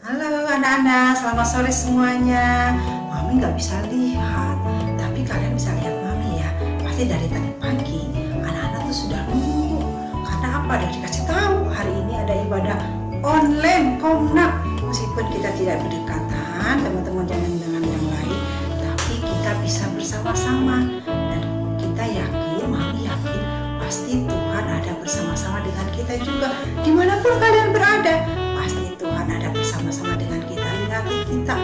Halo anak-anak, selamat sore semuanya. Mami nggak bisa lihat, tapi kalian bisa lihat Mami ya. Pasti dari tadi pagi anak-anak tuh sudah nunggu. Karena apa? Udah dikasih tahu hari ini ada ibadah online Komnak. Meskipun kita tidak berdekatan, teman-teman jangan dengan yang lain, tapi kita bisa bersama-sama. Dan kita yakin, Mami yakin, pasti Tuhan ada bersama-sama dengan kita juga. Dimanapun kalian berada, pasti Tuhan ada bersama-sama dengan kita. Lingkapi kita.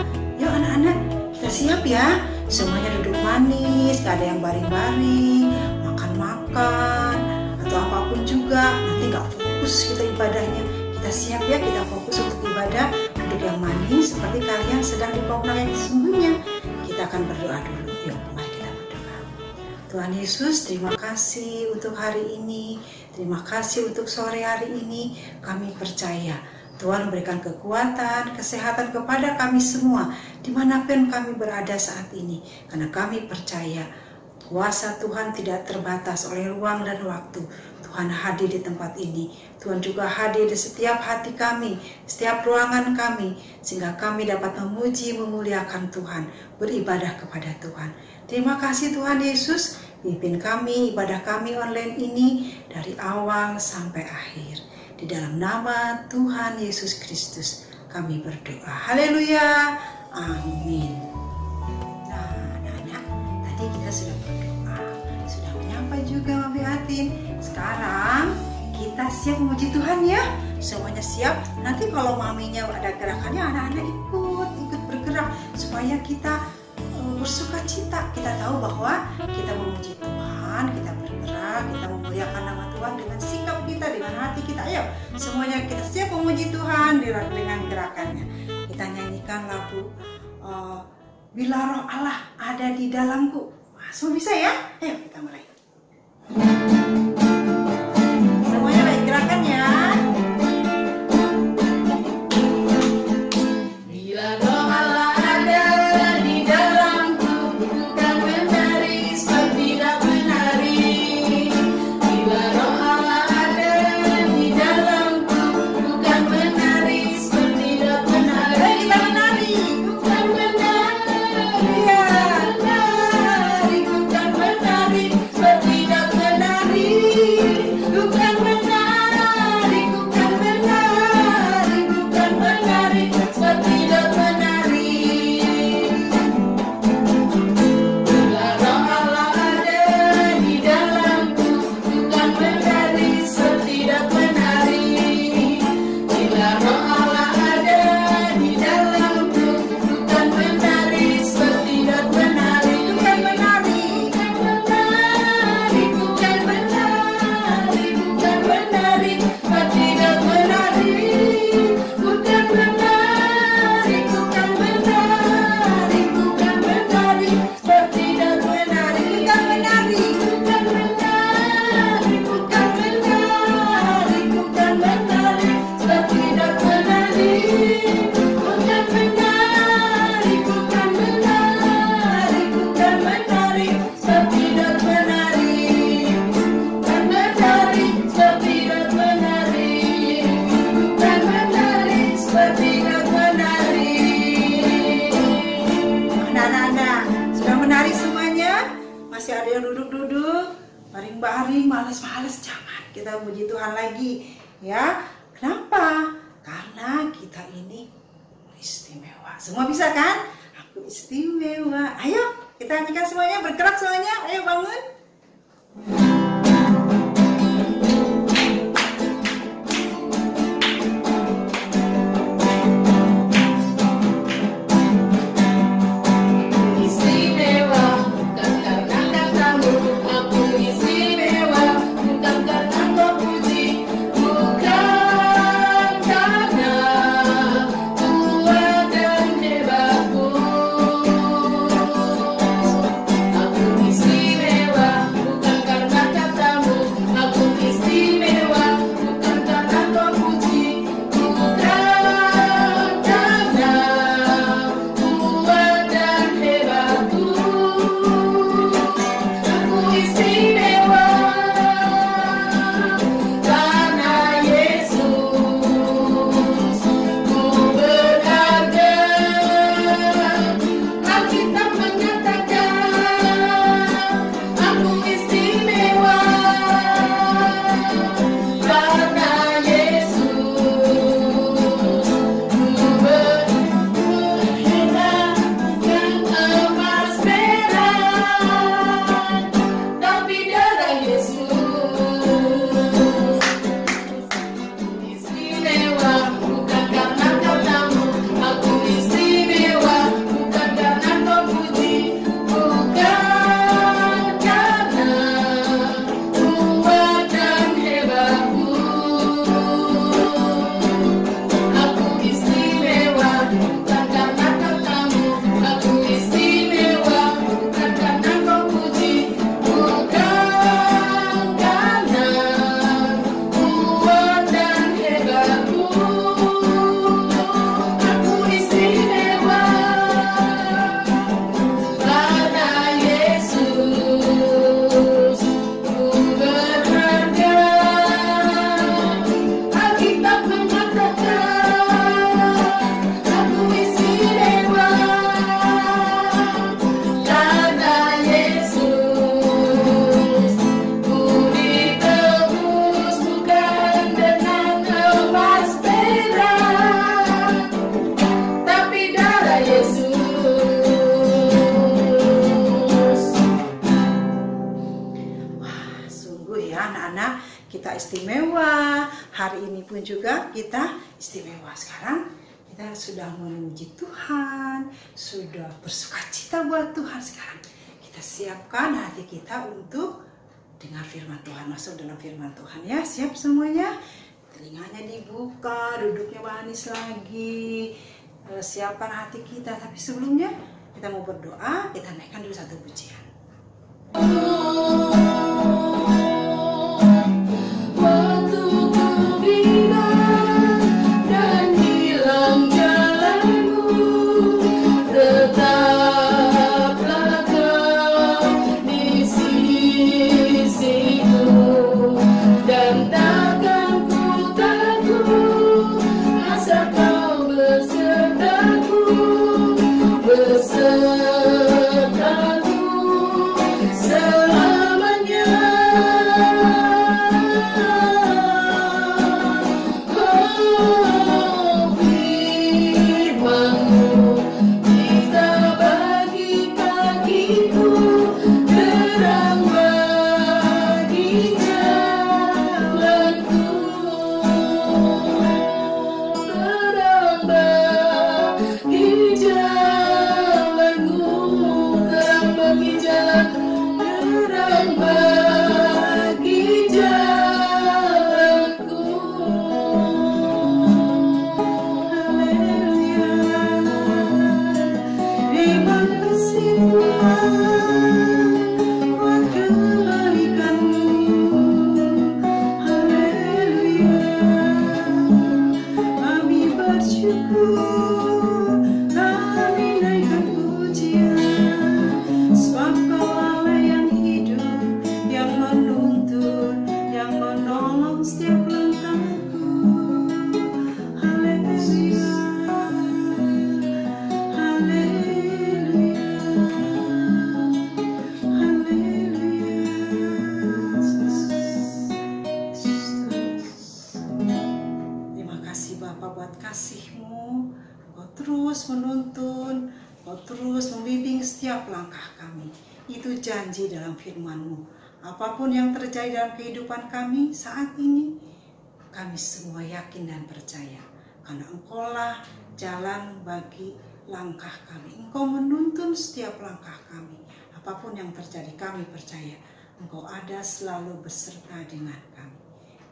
Yuk anak-anak, kita siap ya. Semuanya duduk manis, gak ada yang baring-baring, makan-makan, atau apapun juga. Nanti gak fokus kita ibadahnya. Kita siap ya, kita fokus untuk ibadah. Duduk yang manis, seperti kalian sedang di Komnak yang sesungguhnya. Kita akan berdoa dulu. Yuk, mari kita berdoa. Tuhan Yesus, terima kasih untuk hari ini. Terima kasih untuk sore hari ini. Kami percaya Tuhan memberikan kekuatan, kesehatan kepada kami semua, dimanapun kami berada saat ini. Karena kami percaya kuasa Tuhan tidak terbatas oleh ruang dan waktu. Tuhan hadir di tempat ini. Tuhan juga hadir di setiap hati kami, setiap ruangan kami, sehingga kami dapat memuji, memuliakan Tuhan, beribadah kepada Tuhan. Terima kasih Tuhan Yesus, pimpin kami, ibadah kami online ini dari awal sampai akhir. Di dalam nama Tuhan Yesus Kristus kami berdoa. Haleluya. Amin. Nah, anak-anak, tadi kita sudah berdoa, sudah menyapa juga Mami Atin. Sekarang kita siap memuji Tuhan ya. Semuanya siap. Nanti kalau maminya ada gerakannya, anak-anak ikut bergerak supaya kita bersuka cita. Kita tahu bahwa kita memuji Tuhan, kita bergerak, kita memuliakan nama Tuhan dengan sikap kita, dengan hati kita. Ayo, semuanya kita siap memuji Tuhan dengan gerakannya. Kita nyanyikan lagu Bila Roh Allah Ada di Dalamku. Semua bisa ya? Ayo kita mulai. Semuanya baik gerakannya. Masih ada yang duduk-duduk, baring-baring, males-males, jangan. Kita puji Tuhan lagi, ya. Kenapa? Karena kita ini istimewa. Semua bisa kan? Aku istimewa. Ayo, kita nyanyikan semuanya, bergerak semuanya. Ayo bangun. Istimewa. istimewa. Hari ini pun juga kita istimewa. Sekarang kita sudah memuji Tuhan, sudah bersukacita buat Tuhan. Sekarang kita siapkan hati kita untuk dengar firman Tuhan, masuk dalam firman Tuhan ya. Siap semuanya? Telinganya dibuka, duduknya manis lagi. Siapkan hati kita. Tapi sebelumnya kita mau berdoa, kita naikkan dulu satu pujian. Kasih-Mu, Kau terus menuntun, Kau terus membimbing setiap langkah kami. Itu janji dalam firman-Mu. Apapun yang terjadi dalam kehidupan kami saat ini, kami semua yakin dan percaya. Karena Engkau-lah jalan bagi langkah kami. Engkau menuntun setiap langkah kami. Apapun yang terjadi, kami percaya Engkau ada selalu beserta dengan kami.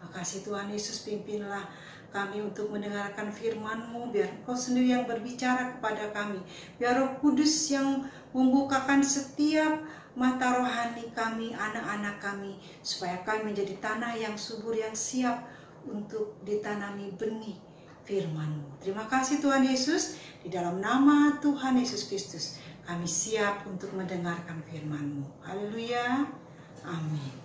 Makasih Tuhan Yesus, pimpinlah kami untuk mendengarkan firman-Mu, biar Engkau sendiri yang berbicara kepada kami, biar Roh Kudus yang membukakan setiap mata rohani kami, anak-anak kami, supaya kami menjadi tanah yang subur, yang siap untuk ditanami benih firman-Mu. Terima kasih Tuhan Yesus, di dalam nama Tuhan Yesus Kristus kami siap untuk mendengarkan firman-Mu. Haleluya, amin.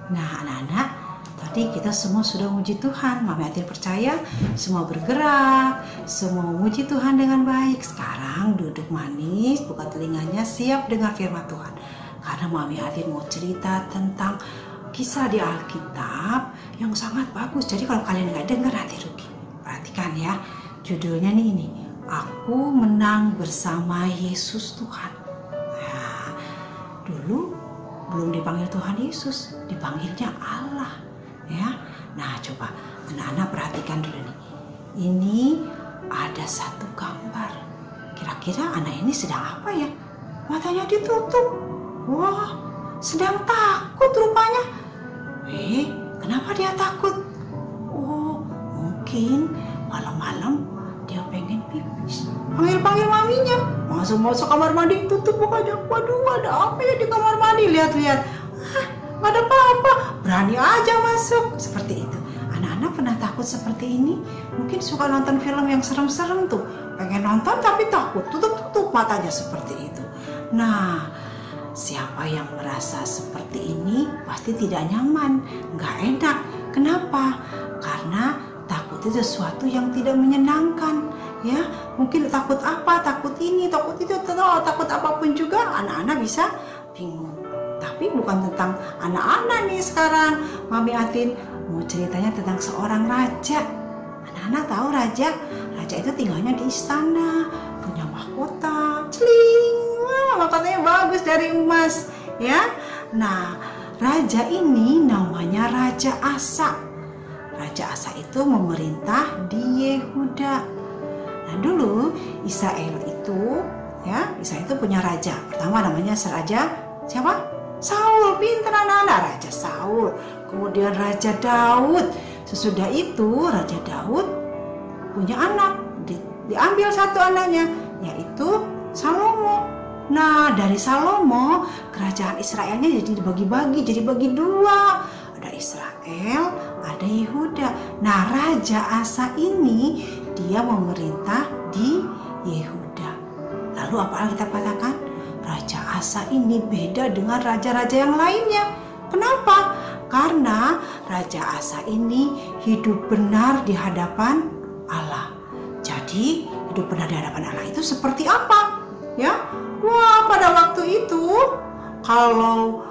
Nah anak-anak, tadi kita semua sudah memuji Tuhan. Mami Atin percaya semua bergerak, semua memuji Tuhan dengan baik. Sekarang duduk manis, buka telinganya, siap dengar firman Tuhan. Karena Mami Atin mau cerita tentang kisah di Alkitab yang sangat bagus. Jadi kalau kalian nggak dengar nanti rugi. Perhatikan ya, judulnya nih ini, Aku Menang Bersama Yesus Tuhan. Nah, dulu belum dipanggil Tuhan Yesus, dipanggilnya Allah. Ya, nah coba anak-anak perhatikan dulu nih. Ini ada satu gambar. Kira-kira anak ini sedang apa ya? Matanya ditutup. Wah, sedang takut rupanya. Kenapa dia takut? Oh, mungkin malam-malam dia pengen pipis. Panggil-panggil maminya. Masuk kamar mandi, tutup mukanya. Waduh, ada apa ya di kamar mandi? Lihat-lihat. Gak ada apa-apa, berani aja masuk. Seperti itu. Anak-anak pernah takut seperti ini? Mungkin suka nonton film yang serem-serem tuh. Pengen nonton tapi takut, tutup-tutup matanya seperti itu. Nah, siapa yang merasa seperti ini pasti tidak nyaman, gak enak. Kenapa? Karena takut itu sesuatu yang tidak menyenangkan. Ya, mungkin takut apa, takut ini, takut itu, takut apapun juga, anak-anak bisa bingung. Tapi bukan tentang anak-anak nih sekarang. Mami Atin mau ceritanya tentang seorang raja. Anak-anak tahu raja? Raja itu tinggalnya di istana, punya mahkota, celing, mahkotanya bagus dari emas, ya. Nah, raja ini namanya Raja Asa. Raja Asa itu memerintah di Yehuda. Nah, dulu Israel itu punya raja. Pertama namanya Raja siapa? Saul. Pintar anak-anak, Raja Saul. Kemudian Raja Daud. Sesudah itu Raja Daud punya anak. Diambil satu anaknya, yaitu Salomo. Nah, dari Salomo kerajaan Israelnya jadi dibagi-bagi, jadi bagi dua. Ada Israel, ada Yehuda. Nah, Raja Asa ini dia memerintah di Yehuda. Lalu apa kita katakan? Raja Asa ini beda dengan raja-raja yang lainnya. Kenapa? Karena Raja Asa ini hidup benar di hadapan Allah. Jadi hidup benar di hadapan Allah itu seperti apa? Ya, wah, pada waktu itu kalau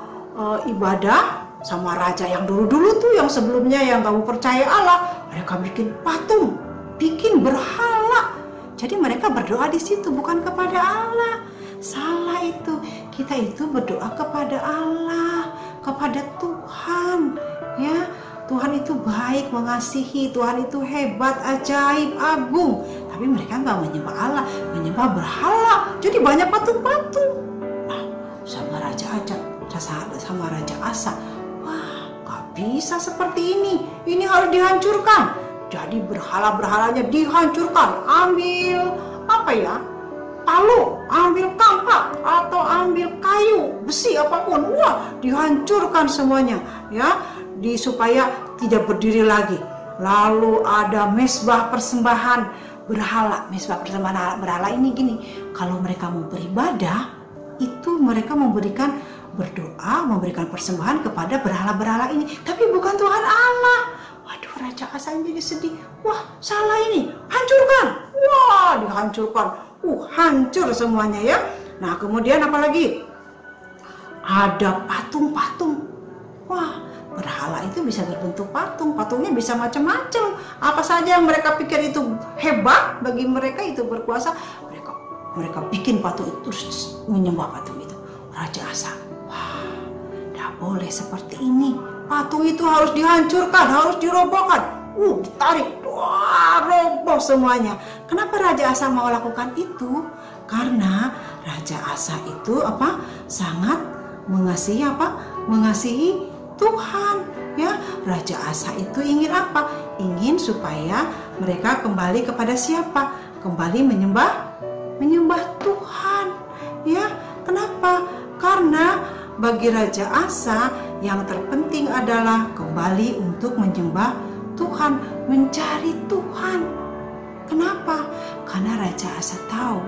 ibadah sama raja yang dulu-dulu tuh, yang sebelumnya yang kamu percaya Allah, mereka bikin patung, bikin berhala. Jadi mereka berdoa di situ, bukan kepada Allah. Salah itu. Kita itu berdoa kepada Allah, kepada Tuhan. Ya, Tuhan itu baik, mengasihi. Tuhan itu hebat, ajaib, agung. Tapi mereka nggak menyembah Allah, menyembah berhala. Jadi banyak patung-patung. Nah, sama Raja Asa, wah, nggak bisa seperti ini. Ini harus dihancurkan. Jadi berhala-berhalanya dihancurkan. Ambil palu, ambil kampak, atau ambil kayu, besi apapun. Wah, dihancurkan semuanya, ya, supaya tidak berdiri lagi. Lalu ada mezbah persembahan berhala. Mezbah persembahan berhala ini gini, kalau mereka mau beribadah, itu mereka berdoa, memberikan persembahan kepada berhala-berhala ini, tapi bukan Tuhan Allah. Waduh, Raja Asa jadi sedih. Wah, salah ini, hancurkan. Wah, dihancurkan. Hancur semuanya, ya. Nah, kemudian apa lagi? Ada patung-patung. Wah, berhala itu bisa berbentuk patung. Patungnya bisa macam-macam. Apa saja yang mereka pikir itu hebat, bagi mereka itu berkuasa, mereka bikin patung itu, terus menyembah patung itu. Raja Asa, wah, tidak boleh seperti ini. Patung itu harus dihancurkan, harus dirobohkan. Ditarik, wah, roboh semuanya. Kenapa Raja Asa mau lakukan itu? Karena Raja Asa itu sangat mengasihi mengasihi Tuhan, ya. Raja Asa itu ingin apa? Ingin supaya mereka kembali kepada siapa? Kembali menyembah Tuhan, ya. Kenapa? Karena bagi Raja Asa yang terpenting adalah kembali untuk menyembah Tuhan, mencari Tuhan. Kenapa? Karena Raja Asa tahu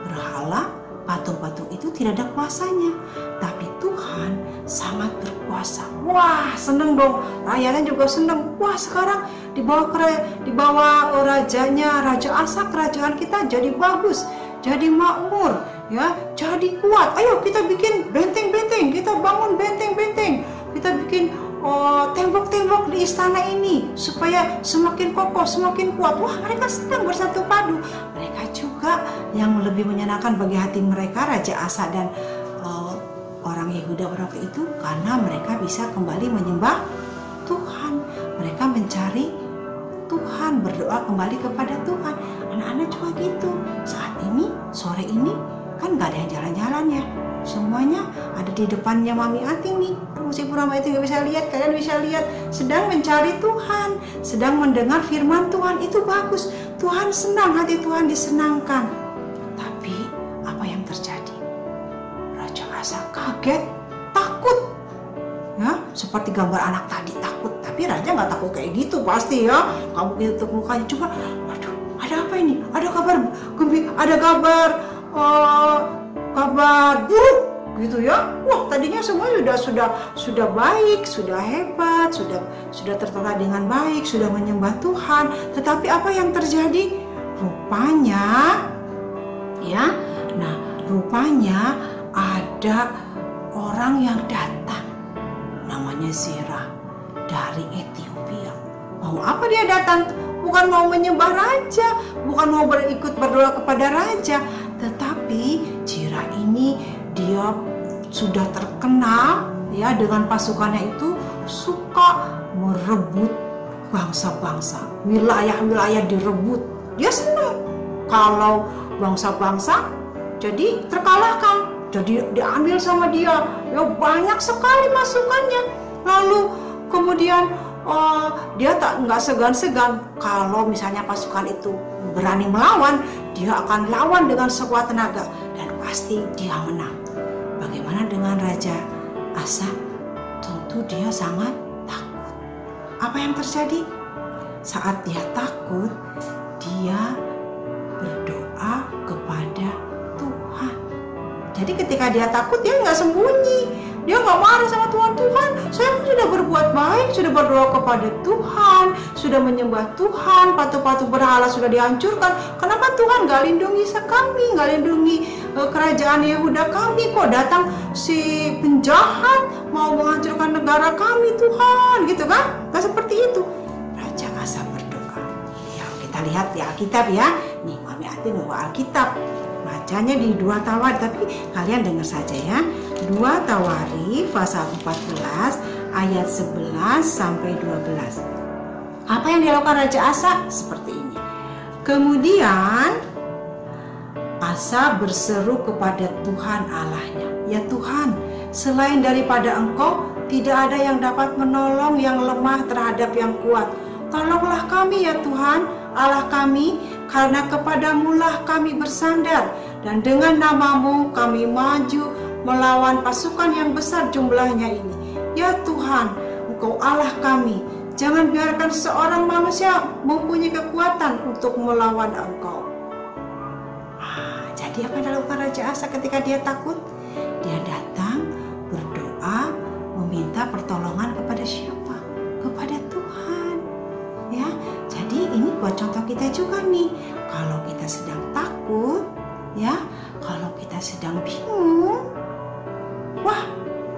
berhala, patung-patung itu tidak ada kuasanya, tapi Tuhan sangat berkuasa. Wah, seneng dong, rakyatnya juga seneng. Wah, sekarang di bawah rajanya Raja Asa, kerajaan kita jadi bagus, jadi makmur, ya, jadi kuat. Ayo kita bikin benteng-benteng, kita bangun benteng-benteng, kita bikin tembok-tembok di istana ini supaya semakin kokoh, semakin kuat. Wah, mereka senang bersatu padu. Mereka juga yang lebih menyenangkan bagi hati mereka, Raja Asa dan orang Yehuda waktu itu, karena mereka bisa kembali menyembah Tuhan. Mereka mencari Tuhan, berdoa kembali kepada Tuhan. Anak-anak juga gitu. Saat ini, sore ini kan gak ada yang jalan-jalan, ya. Semuanya ada di depannya Mami Ating nih. Meskipun Mami Ating gak bisa lihat, kalian bisa lihat. Sedang mencari Tuhan, sedang mendengar firman Tuhan. Itu bagus. Tuhan senang, hati Tuhan disenangkan. Tapi apa yang terjadi? Raja Asa kaget, takut, ya, seperti gambar anak tadi, takut. Tapi raja nggak takut kayak gitu pasti, ya. Kamu gitu mukanya, coba, waduh, ada apa ini? Ada kabar buruk gitu, ya. Wah, tadinya semua sudah baik, sudah hebat, sudah tertata dengan baik, sudah menyembah Tuhan. Tetapi apa yang terjadi? Rupanya, ya, rupanya ada orang yang datang, namanya Zerah dari Ethiopia. Mau apa dia datang? Bukan mau menyembah raja, bukan mau ikut berdoa kepada raja, tetapi Zerah ini dia sudah terkenal, ya dengan pasukannya itu suka merebut bangsa-bangsa, wilayah-wilayah direbut. Dia senang kalau bangsa-bangsa jadi terkalahkan, jadi diambil sama dia. Ya banyak sekali masukannya. Lalu kemudian dia nggak segan-segan kalau misalnya pasukan itu berani melawan, dia akan lawan dengan sekuat tenaga dan pasti dia menang. Bagaimana dengan Raja Asa? Tentu dia sangat takut. Apa yang terjadi? Saat dia takut, dia berdoa kepada Tuhan. Jadi ketika dia takut, dia nggak sembunyi, dia nggak marah sama Tuhan. Tuhan, saya sudah berbuat baik, sudah berdoa kepada Tuhan, sudah menyembah Tuhan, patung-patung berhala sudah dihancurkan. Kenapa Tuhan nggak lindungi kami, nggak lindungi kerajaan Yehuda kami? Kok datang si penjahat mau menghancurkan negara kami, Tuhan? Gitu kan? Nggak seperti itu. Raja Asa berdoa. Ya, kita lihat di Alkitab ya. Nih, Mami Atin bawa Alkitab. Bacanya di 2 Tawari, tapi kalian dengar saja ya. 2 Tawari pasal 14 ayat 11 sampai 12. Apa yang dilakukan Raja Asa? Seperti ini. Kemudian Asa berseru kepada Tuhan Allahnya. Ya Tuhan, selain daripada Engkau, tidak ada yang dapat menolong yang lemah terhadap yang kuat. Tolonglah kami ya Tuhan, Allah kami, karena kepadamulah kami bersandar, dan dengan namamu kami maju melawan pasukan yang besar jumlahnya ini. Ya Tuhan, Engkau Allah kami, jangan biarkan seorang manusia mempunyai kekuatan untuk melawan Engkau. Jadi apa yang dilakukan Raja Asa ketika dia takut? Dia datang berdoa meminta pertolongan kepada siapa? Kepada Tuhan. Ya, jadi ini buat contoh kita juga nih. Kalau kita sedang takut, ya, kalau kita sedang bingung, wah,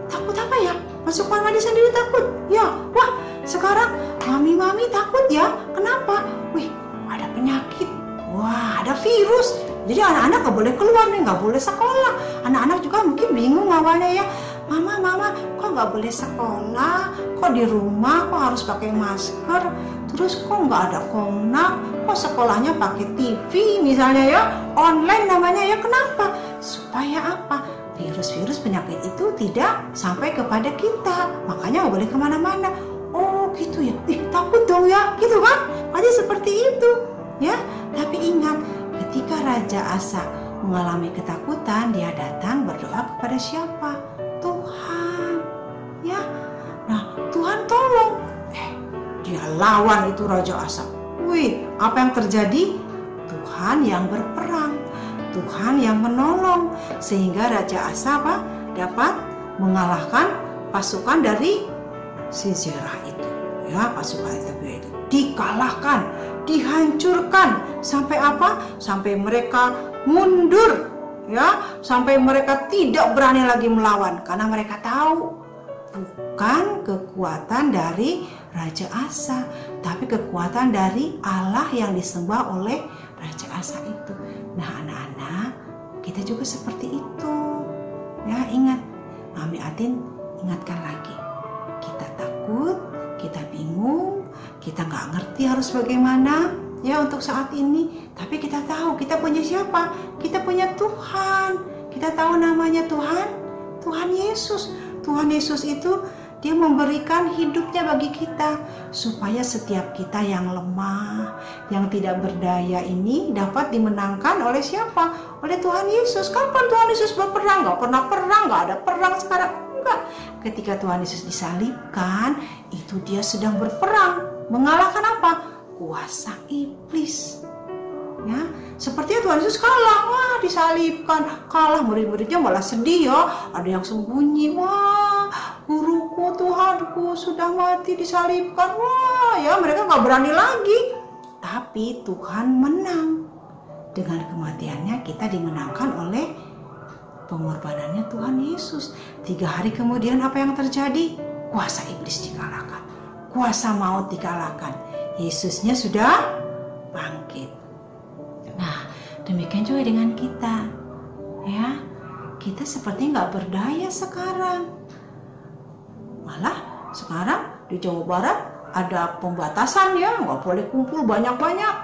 takut apa ya? Pasukan Madi sendiri takut, ya. Wah, sekarang mami takut ya. Kenapa? Wih, ada penyakit. Wah, ada virus. Jadi anak-anak gak boleh keluar nih, gak boleh sekolah. Anak-anak juga mungkin bingung awalnya ya. Mama, kok gak boleh sekolah? Kok di rumah kok harus pakai masker? Terus kok gak ada konak? Kok sekolahnya pakai TV misalnya ya? Online namanya ya, kenapa? Supaya apa? Virus-virus penyakit itu tidak sampai kepada kita. Makanya gak boleh kemana-mana. Oh gitu ya, takut dong ya, gitu kan? Pasti seperti itu ya. Tapi ingat, ketika Raja Asa mengalami ketakutan, dia datang berdoa kepada siapa? Tuhan. Ya. Nah, Tuhan tolong. Dia lawan itu Raja Asa. Wih, apa yang terjadi? Tuhan yang berperang. Tuhan yang menolong. Sehingga Raja Asa dapat mengalahkan pasukan dari Sisera itu. Ya, pasukan Ethiopia itu dikalahkan, dihancurkan. Sampai apa? Sampai mereka mundur, ya, sampai mereka tidak berani lagi melawan karena mereka tahu bukan kekuatan dari Raja Asa, tapi kekuatan dari Allah yang disembah oleh Raja Asa itu. Nah, anak-anak, kita juga seperti itu. Ya, ingat, Mami Atin ingatkan lagi. Kita takut, kita bingung, kita nggak ngerti harus bagaimana ya untuk saat ini. Tapi kita tahu kita punya siapa? Kita punya Tuhan. Kita tahu namanya Tuhan Yesus. Tuhan Yesus itu Dia memberikan hidupnya bagi kita supaya setiap kita yang lemah, yang tidak berdaya ini dapat dimenangkan oleh siapa? Oleh Tuhan Yesus. Kapan Tuhan Yesus berperang? Nggak pernah perang, nggak ada perang sekarang. Enggak. Ketika Tuhan Yesus disalibkan, itu Dia sedang berperang. Mengalahkan apa? Kuasa iblis. Ya, sepertinya Tuhan Yesus kalah. Wah, disalibkan, kalah. Murid-muridnya malah sedih ya. Ada yang sembunyi. Wah, guruku, Tuhanku sudah mati disalibkan. Wah, ya mereka nggak berani lagi. Tapi Tuhan menang. Dengan kematiannya kita dimenangkan oleh pengorbanannya Tuhan Yesus. 3 hari kemudian apa yang terjadi? Kuasa iblis dikalahkan. Kuasa maut dikalahkan. Yesusnya sudah bangkit. Nah, demikian juga dengan kita. Ya, kita seperti nggak berdaya sekarang. Malah sekarang di Jawa Barat ada pembatasan ya, nggak boleh kumpul banyak-banyak.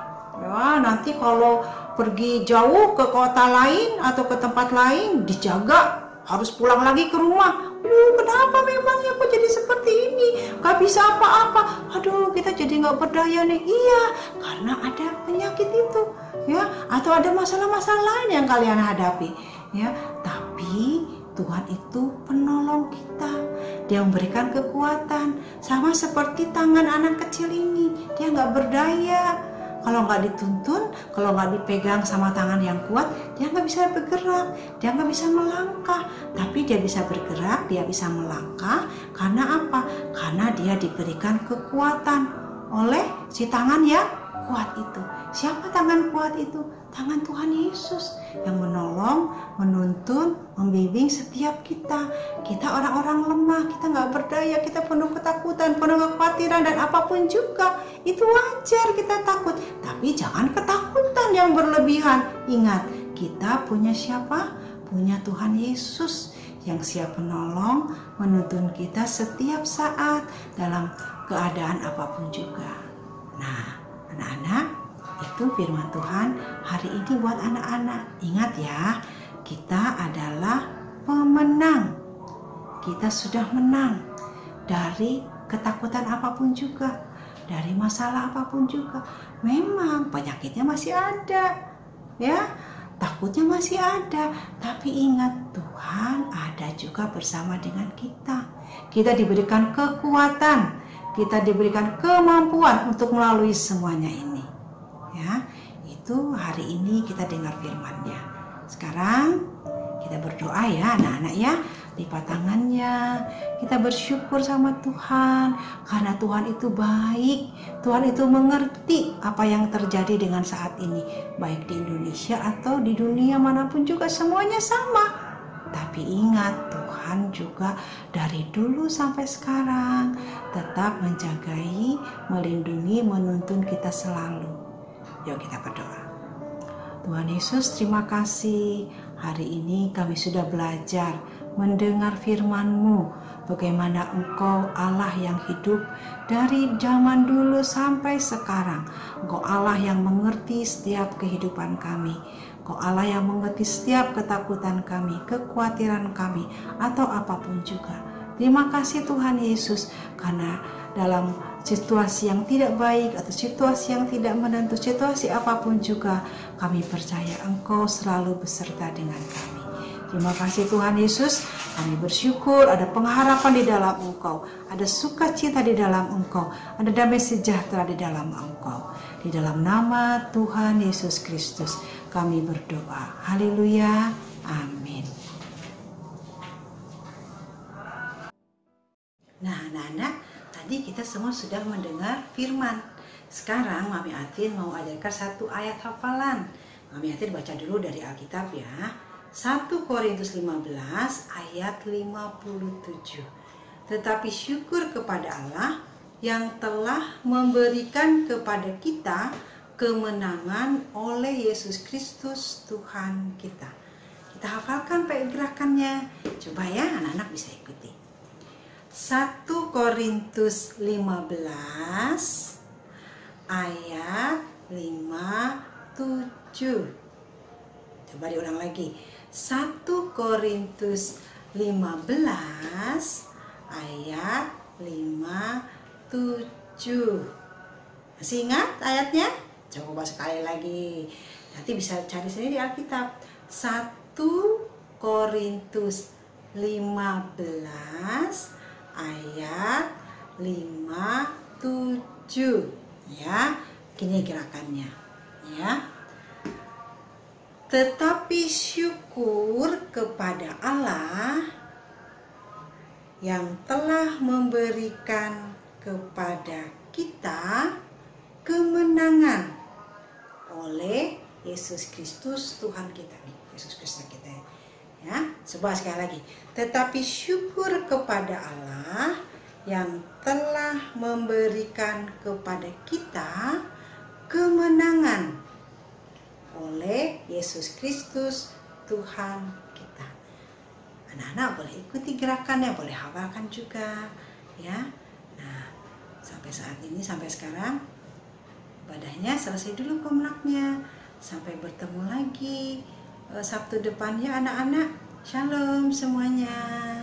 Ya, nanti kalau pergi jauh ke kota lain atau ke tempat lain dijaga, harus pulang lagi ke rumah. Kenapa memangnya kok jadi seperti ini? Gak bisa apa-apa. Aduh, kita jadi nggak berdaya nih. Iya, karena ada penyakit itu, ya, atau ada masalah-masalah lain yang kalian hadapi, ya. Tapi Tuhan itu penolong kita. Dia memberikan kekuatan, sama seperti tangan anak kecil ini. Dia nggak berdaya. Kalau nggak dituntun, kalau nggak dipegang sama tangan yang kuat, dia nggak bisa bergerak, dia nggak bisa melangkah. Tapi dia bisa bergerak, dia bisa melangkah. Karena apa? Karena dia diberikan kekuatan oleh si tangan yang kuat itu. Siapa tangan kuat itu? Tangan Tuhan Yesus yang menolong, menuntun, membimbing setiap kita. Kita orang-orang lemah, kita nggak berdaya, kita penuh ketakutan, penuh kekhawatiran, dan apapun juga itu wajar kita takut. Tapi jangan ketakutan yang berlebihan. Ingat, kita punya siapa? Punya Tuhan Yesus yang siap menolong, menuntun kita setiap saat dalam keadaan apapun juga. Nah, anak-anak, itu firman Tuhan hari ini buat anak-anak. Ingat ya, kita adalah pemenang. Kita sudah menang dari ketakutan apapun juga, dari masalah apapun juga. Memang penyakitnya masih ada, ya, takutnya masih ada. Tapi ingat, Tuhan ada juga bersama dengan kita. Kita diberikan kekuatan, kita diberikan kemampuan untuk melalui semuanya ini. Ya, itu hari ini kita dengar firman-Nya. Sekarang kita berdoa ya anak-anak ya. Lipat tangannya, kita bersyukur sama Tuhan karena Tuhan itu baik. Tuhan itu mengerti apa yang terjadi dengan saat ini, baik di Indonesia atau di dunia manapun juga, semuanya sama. Tapi ingat, Tuhan juga dari dulu sampai sekarang tetap menjagai, melindungi, menuntun kita selalu. Yuk kita berdoa. Tuhan Yesus, terima kasih. Hari ini kami sudah belajar mendengar firman-Mu, bagaimana Engkau Allah yang hidup dari zaman dulu sampai sekarang. Engkau Allah yang mengerti setiap kehidupan kami. Engkau Allah yang mengerti setiap ketakutan kami, kekhawatiran kami, atau apapun juga. Terima kasih Tuhan Yesus, karena dalam situasi yang tidak baik atau situasi yang tidak menentu, situasi apapun juga, kami percaya Engkau selalu beserta dengan kami. Terima kasih Tuhan Yesus, kami bersyukur ada pengharapan di dalam Engkau, ada sukacita di dalam Engkau, ada damai sejahtera di dalam Engkau. Di dalam nama Tuhan Yesus Kristus kami berdoa. Haleluya, amin. Nah anak-anak, tadi kita semua sudah mendengar firman. Sekarang Mami Atin mau ajarkan satu ayat hafalan. Mami Atin baca dulu dari Alkitab ya. 1 Korintus 15 ayat 57. Tetapi syukur kepada Allah yang telah memberikan kepada kita kemenangan oleh Yesus Kristus Tuhan kita. Kita hafalkan pakai gerakannya. Coba ya anak-anak bisa ikuti. 1 Korintus 15 ayat 57. Coba diulang lagi. 1 Korintus 15 ayat 57. Masih ingat ayatnya? Coba sekali lagi. Nanti bisa cari sendiri di Alkitab. 1 Korintus 15 ayat 57. Ya, gini gerakannya. Ya. Tetapi syukur kepada Allah yang telah memberikan kepada kita kemenangan oleh Yesus Kristus Tuhan kita. Yesus Kristus kita. Ya, coba sekali lagi. Tetapi syukur kepada Allah yang telah memberikan kepada kita kemenangan oleh Yesus Kristus Tuhan kita. Anak-anak boleh ikuti gerakannya, boleh hafalkan juga. ya. Nah, sampai saat ini, sampai sekarang ibadahnya selesai dulu komlaknya. Sampai bertemu lagi Sabtu depan ya anak-anak. Shalom semuanya.